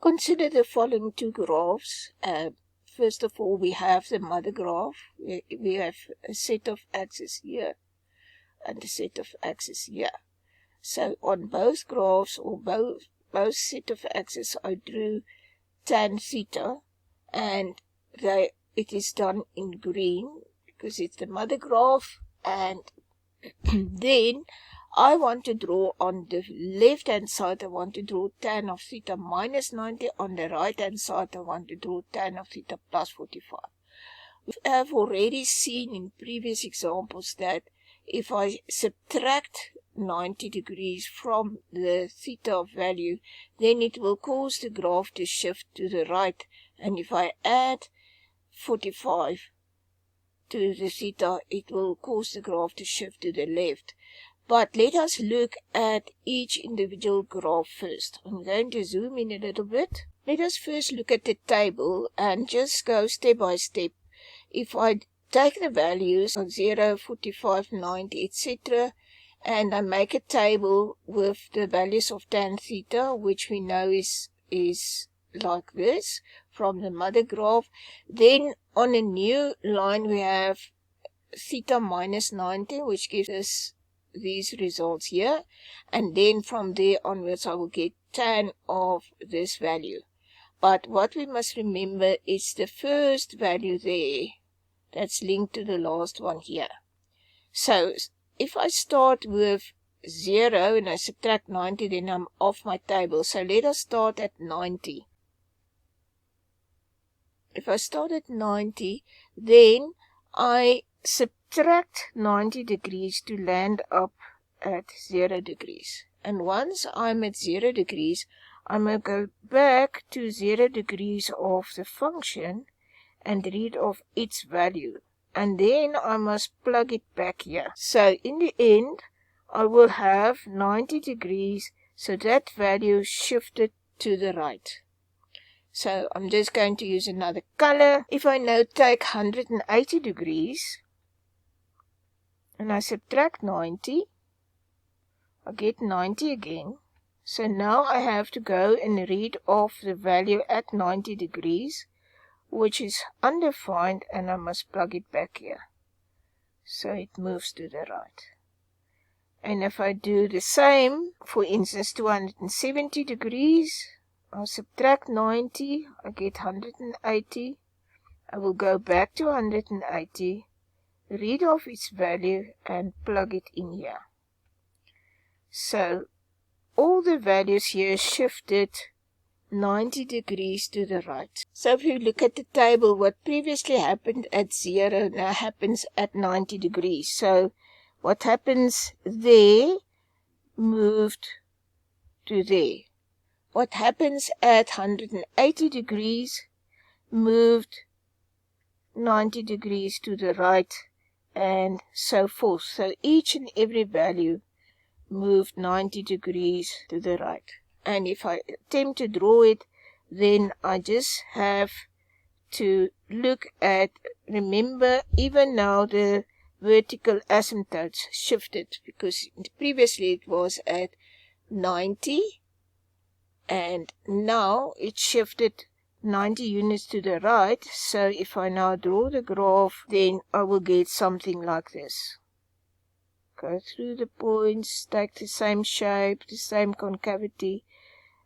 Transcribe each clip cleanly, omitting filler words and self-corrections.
Consider the following two graphs. First of all, we have the mother graph. We have a set of axes here and a set of axes here. So on both graphs, or both set of axes, I drew tan theta, and it is done in green because it's the mother graph. And then I want to draw on the left hand side, I want to draw tan of theta minus 90. On the right hand side, I want to draw tan of theta plus 45. We have already seen in previous examples that if I subtract 90 degrees from the theta value, then it will cause the graph to shift to the right. And if I add 45 to the theta, it will cause the graph to shift to the left. But let us look at each individual graph first. I'm going to zoom in a little bit. Let us first look at the table and just go step by step. If I take the values of 0, 45, 90, etc., and I make a table with the values of tan theta, which we know is like this from the mother graph, then on a new line we have theta minus 90, which gives us these results here, and then from there onwards I will get tan of this value. But what we must remember is the first value there that's linked to the last one here. So if I start with 0 and I subtract 90, then I'm off my table. So let us start at 90. If I start at 90, then I subtract 90 degrees to land up at 0 degrees. And once I'm at 0 degrees, I'm going to go back to 0 degrees of the function and read off its value. And then I must plug it back here. So in the end, I will have 90 degrees, so that value shifted to the right. So I'm just going to use another color. If I now take 180 degrees and I subtract 90, I get 90 again. So now I have to go and read off the value at 90 degrees, which is undefined, and I must plug it back here. So it moves to the right. And if I do the same, for instance, 270 degrees, I'll subtract 90, I get 180. I will go back to 180, read off its value, and plug it in here. So all the values here shifted 90 degrees to the right. So if you look at the table, what previously happened at 0 now happens at 90 degrees. So what happens there moved to there. What happens at 180 degrees moved 90 degrees to the right, and so forth. So each and every value moved 90 degrees to the right. And if I attempt to draw it, then I just have to look at, remember, even now the vertical asymptotes shifted, because previously it was at 90, and now it shifted 90 units to the right. So if I now draw the graph, then I will get something like this. Go through the points, take the same shape, the same concavity.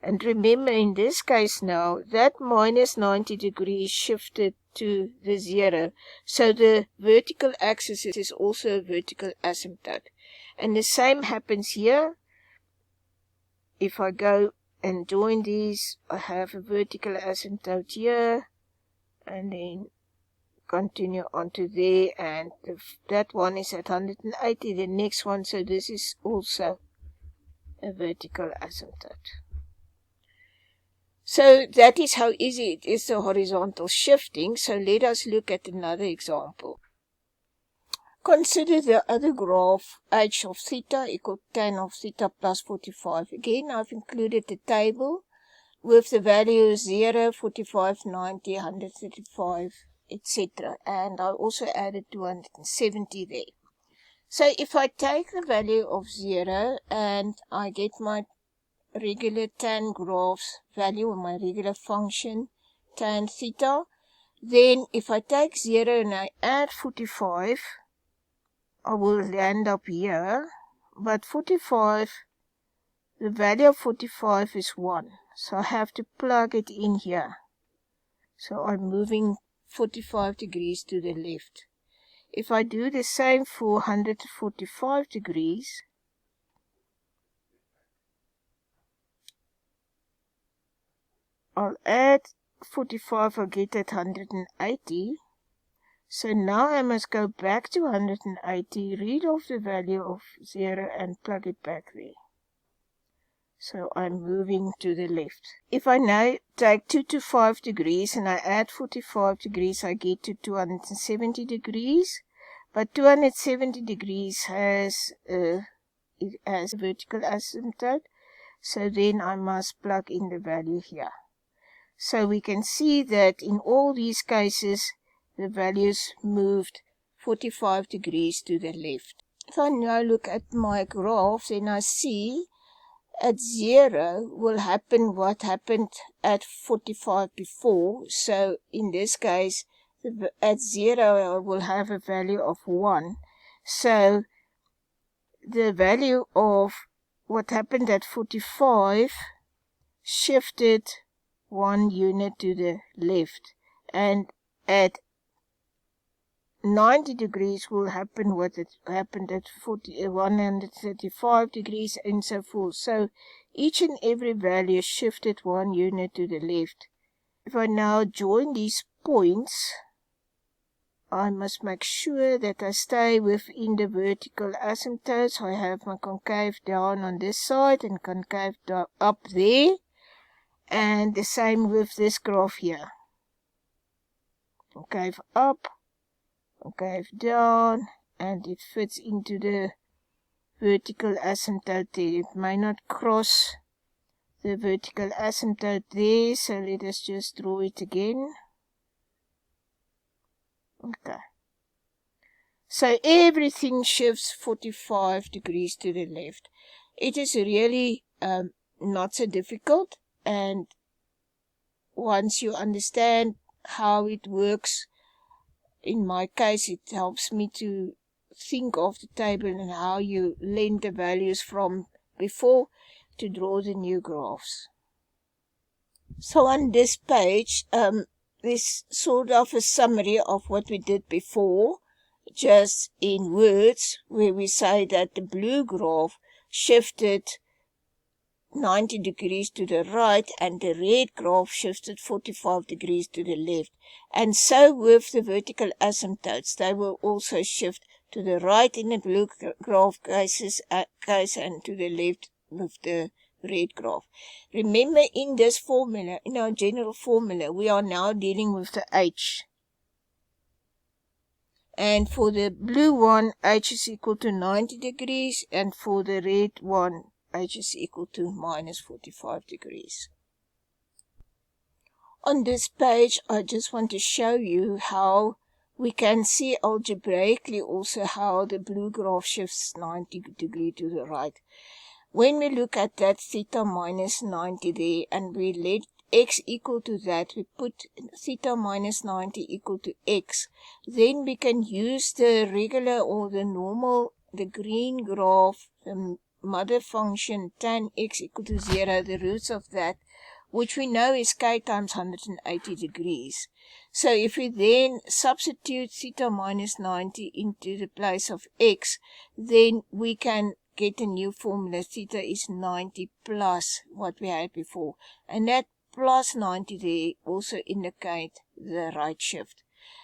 And remember, in this case now, that minus 90 degrees shifted to the 0. So the vertical axis is also a vertical asymptote. And the same happens here. If I go and join these, I have a vertical asymptote here, and then continue onto there, and that one is at 180, the next one, so this is also a vertical asymptote. So that is how easy it is, the horizontal shifting. So let us look at another example. Consider the other graph, h of theta equal tan of theta plus 45. Again, I've included the table with the values 0, 45, 90, 135, etc. And I also added 270 there. So if I take the value of 0 and I get my regular tan graph's value, or my regular function, tan theta, then if I take 0 and I add 45, I will land up here. But 45, the value of 45 is 1. So I have to plug it in here. So I'm moving 45 degrees to the left. If I do the same for 145 degrees, I'll add 45, I'll get at 180. So now I must go back to 180, read off the value of 0 and plug it back there. So I'm moving to the left. If I now take 225 degrees and I add 45 degrees, I get to 270 degrees. But 270 degrees has a vertical asymptote. So then I must plug in the value here. So we can see that in all these cases, the values moved 45 degrees to the left. If I now look at my graph, then I see at 0 will happen what happened at 45 before. So in this case, at 0 I will have a value of 1. So the value of what happened at 45 shifted 1 unit to the left, and at 90 degrees will happen what it happened at 135 degrees and so forth. So each and every value shifted 1 unit to the left. If I now join these points, I must make sure that I stay within the vertical asymptotes. I have my concave down on this side and concave up there. And the same with this graph here. Concave up, concave down, and it fits into the vertical asymptote there. It may not cross the vertical asymptote there, so let us just draw it again. Okay. So everything shifts 45 degrees to the left. It is really not so difficult, and once you understand how it works, in my case it helps me to think of the table and how you lend the values from before to draw the new graphs. So on this page, this sort of a summary of what we did before, just in words, where we say that the blue graph shifted 90 degrees to the right and the red graph shifted 45 degrees to the left. And so with the vertical asymptotes, they will also shift to the right in the blue graph case and to the left with the red graph. Remember, in this formula, in our general formula, we are now dealing with the H. And for the blue one, H is equal to 90 degrees, and for the red one, H is equal to minus 45 degrees. On this page, I just want to show you how we can see algebraically also how the blue graph shifts 90 degrees to the right. When we look at that theta minus 90 there, and we let x equal to that, we put theta minus 90 equal to x, then we can use the regular or the normal, the green graph, the mother function tan x equal to 0, the roots of that, which we know is k times 180 degrees. So if we then substitute theta minus 90 into the place of x, then we can get a new formula. Theta is 90 plus what we had before. And that plus 90 there also indicate the right shift.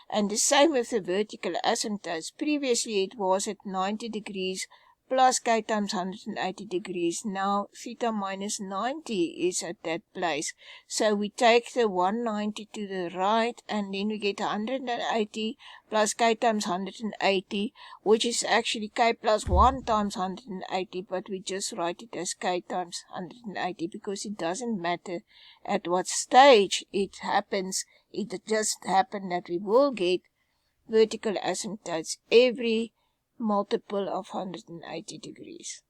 And the same with the vertical asymptotes. Previously it was at 90 degrees plus k times 180 degrees. Now theta minus 90 is at that place. So we take the 190 to the right, and then we get 180 plus k times 180, which is actually k plus 1 times 180, but we just write it as k times 180 because it doesn't matter at what stage it happens. It just happened that we will get vertical asymptotes every multiple of 180 degrees.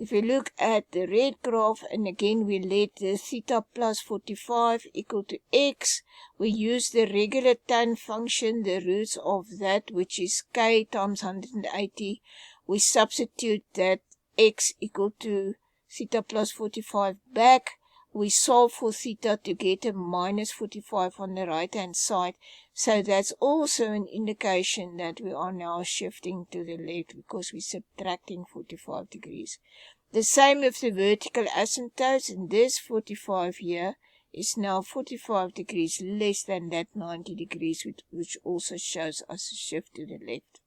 If we look at the red graph, and again we let the theta plus 45 equal to x, we use the regular tan function, the roots of that, which is k times 180. We substitute that x equal to theta plus 45 back. We solve for theta to get a minus 45 on the right hand side. So that's also an indication that we are now shifting to the left because we're subtracting 45 degrees. The same with the vertical asymptotes, and this 45 here is now 45 degrees less than that 90 degrees, which also shows us a shift to the left.